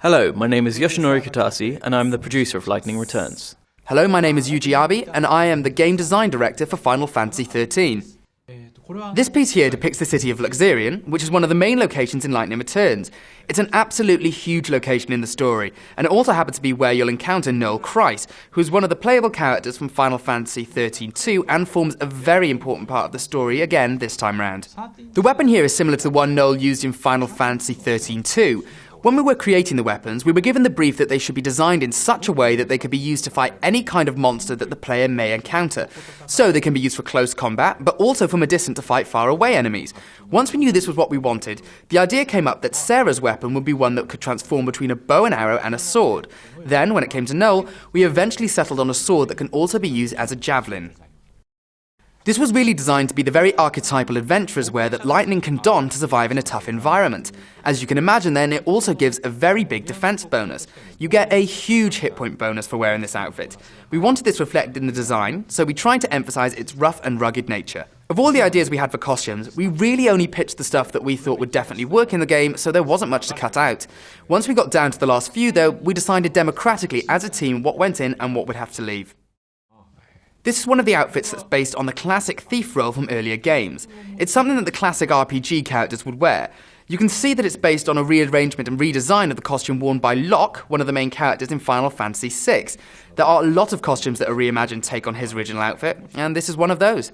Hello, my name is Yoshinori Katase, and I'm the producer of Lightning Returns. Hello, my name is Yuji Abe, and I am the game design director for Final Fantasy XIII. This piece here depicts the city of Luxurion, which is one of the main locations in Lightning Returns. It's an absolutely huge location in the story, and it also happens to be where you'll encounter Noel Kreis, who is one of the playable characters from Final Fantasy XIII-2 and forms a very important part of the story again this time round. The weapon here is similar to the one Noel used in Final Fantasy XIII-2. When we were creating the weapons, we were given the brief that they should be designed in such a way that they could be used to fight any kind of monster that the player may encounter. So they can be used for close combat, but also from a distance to fight far away enemies. Once we knew this was what we wanted, the idea came up that Sarah's weapon would be one that could transform between a bow and arrow and a sword. Then, when it came to Noel, we eventually settled on a sword that can also be used as a javelin. This was really designed to be the very archetypal adventurer's wear that Lightning can don to survive in a tough environment. As you can imagine then, it also gives a very big defense bonus. You get a huge hit point bonus for wearing this outfit. We wanted this reflected in the design, so we tried to emphasize its rough and rugged nature. Of all the ideas we had for costumes, we really only pitched the stuff that we thought would definitely work in the game, so there wasn't much to cut out. Once we got down to the last few though, we decided democratically as a team what went in and what would have to leave. This is one of the outfits that's based on the classic thief role from earlier games. It's something that the classic RPG characters would wear. You can see that it's based on a rearrangement and redesign of the costume worn by Locke, one of the main characters in Final Fantasy VI. There are a lot of costumes that are reimagined take on his original outfit, and this is one of those.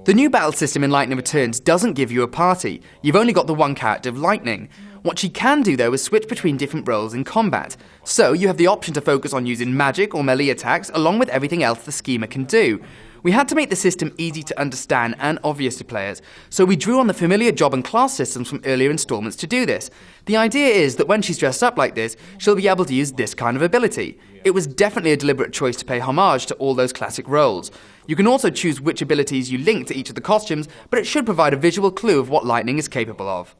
The new battle system in Lightning Returns doesn't give you a party. You've only got the one character of Lightning. What she can do though is switch between different roles in combat. So you have the option to focus on using magic or melee attacks along with everything else the schemer can do. We had to make the system easy to understand and obvious to players, so we drew on the familiar job and class systems from earlier installments to do this. The idea is that when she's dressed up like this, she'll be able to use this kind of ability. It was definitely a deliberate choice to pay homage to all those classic roles. You can also choose which abilities you link to each of the costumes, but it should provide a visual clue of what Lightning is capable of.